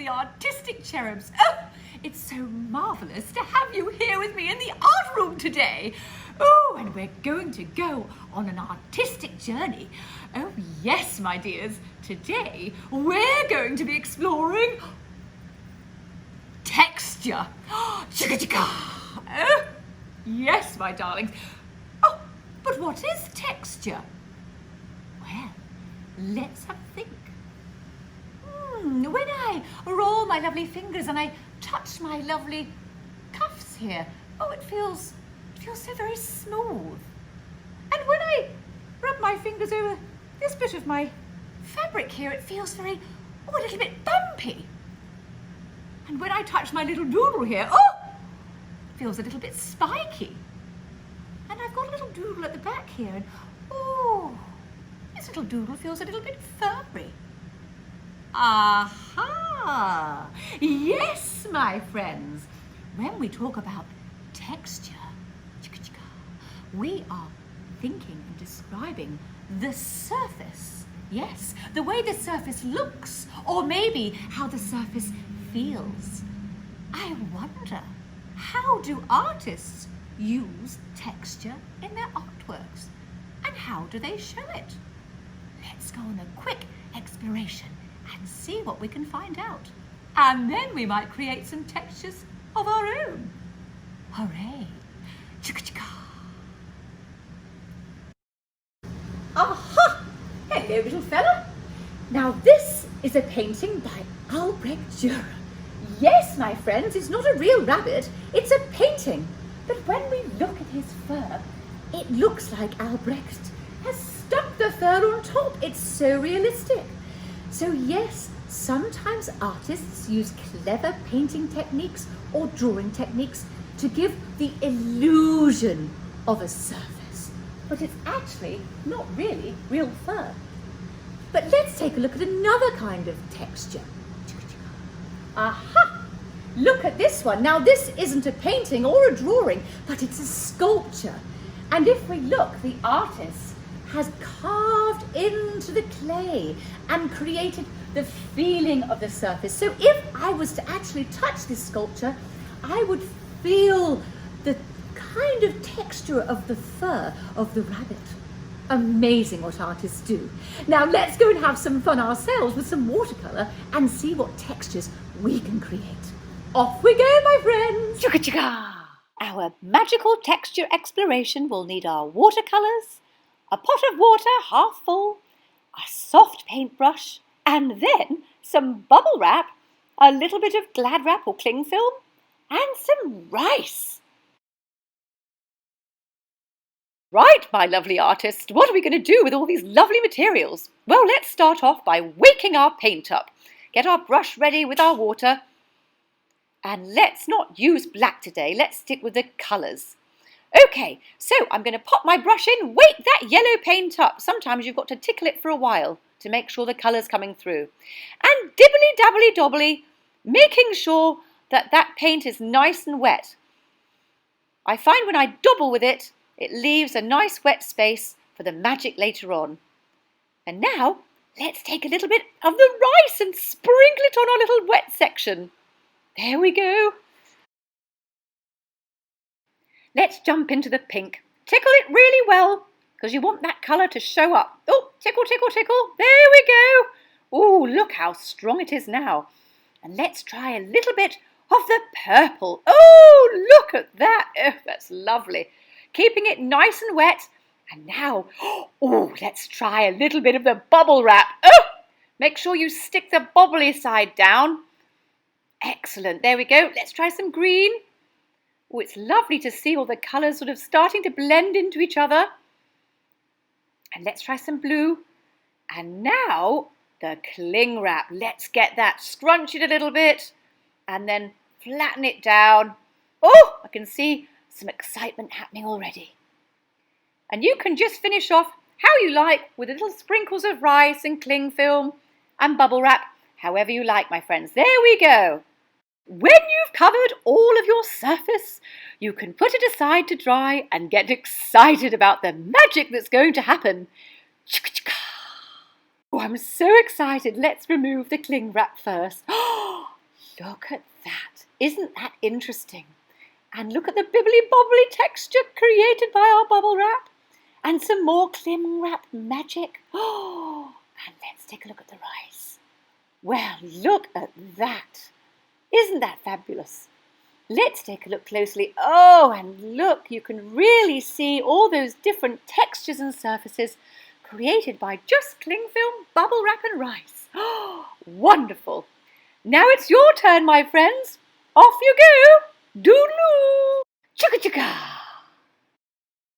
lovely artistic cherubs. Oh, it's so marvellous to have you here with me in the art room today. Oh, and we're going to go on an artistic journey. Oh, yes, my dears. Today, we're going to be exploring texture. Chicka-chicka. Oh, yes, my darlings. Oh, but what is texture? Well, let's have a think. When I roll my lovely fingers and I touch my lovely cuffs here, oh, it feels so very smooth. And when I rub my fingers over this bit of my fabric here, it feels a little bit bumpy. And when I touch my little doodle here, oh, it feels a little bit spiky. And I've got a little doodle at the back here, and oh, this little doodle feels a little bit furry. Aha! Yes, my friends. When we talk about texture, we are thinking and describing the surface. Yes, the way the surface looks, or maybe how the surface feels. I wonder, how do artists use texture in their artworks? And how do they show it? Let's go on a quick exploration and see what we can find out. And then we might create some textures of our own. Hooray! Chicka-chicka! Aha! Hello, little fella. Now this is a painting by Albrecht Dürer. Yes, my friends, it's not a real rabbit, it's a painting. But when we look at his fur, it looks like Albrecht has stuck the fur on top. It's so realistic. So yes, sometimes artists use clever painting techniques or drawing techniques to give the illusion of a surface. But it's actually not really real fur. But let's take a look at another kind of texture. Aha! Look at this one. Now this isn't a painting or a drawing, but it's a sculpture. And if we look, the artist has carved into the clay and created the feeling of the surface. So if I was to actually touch this sculpture, I would feel the kind of texture of the fur of the rabbit. Amazing what artists do. Now let's go and have some fun ourselves with some watercolour and see what textures we can create. Off we go, my friends! Chicka-chicka! Our magical texture exploration will need our watercolours, a pot of water half full, a soft paintbrush, and then some bubble wrap, a little bit of glad wrap or cling film, and some rice. Right, my lovely artist, what are we going to do with all these lovely materials? Well, let's start off by waking our paint up. Get our brush ready with our water. And let's not use black today, let's stick with the colours. Okay, so I'm going to pop my brush in, wake that yellow paint up. Sometimes you've got to tickle it for a while to make sure the colour's coming through. And dibbly-dabbly-dobbly, making sure that that paint is nice and wet. I find when I dabble with it, it leaves a nice wet space for the magic later on. And now, let's take a little bit of the rice and sprinkle it on our little wet section. There we go. Let's jump into the pink. Tickle it really well, because you want that colour to show up. Oh, tickle, tickle, tickle. There we go. Oh, look how strong it is now. And let's try a little bit of the purple. Oh, look at that. Oh, that's lovely. Keeping it nice and wet. And now, oh, let's try a little bit of the bubble wrap. Oh, make sure you stick the bubbly side down. Excellent. There we go. Let's try some green. Oh, it's lovely to see all the colours sort of starting to blend into each other. And let's try some blue. And now the cling wrap. Let's get that. Scrunch it a little bit and then flatten it down. Oh, I can see some excitement happening already. And you can just finish off how you like with little sprinkles of rice and cling film and bubble wrap, however you like, my friends. There we go. When you've covered all of your surface, you can put it aside to dry and get excited about the magic that's going to happen. Oh, I'm so excited. Let's remove the cling wrap first. Look at that. Isn't that interesting? And look at the bibbly-bobbly texture created by our bubble wrap. And some more cling wrap magic. Oh, and let's take a look at the rice. Well, look at that. Isn't that fabulous? Let's take a look closely. Oh, and look, you can really see all those different textures and surfaces created by just cling film, bubble wrap and rice. Oh, wonderful. Now it's your turn, my friends. Off you go. Doodle-oo. Chugga-chugga.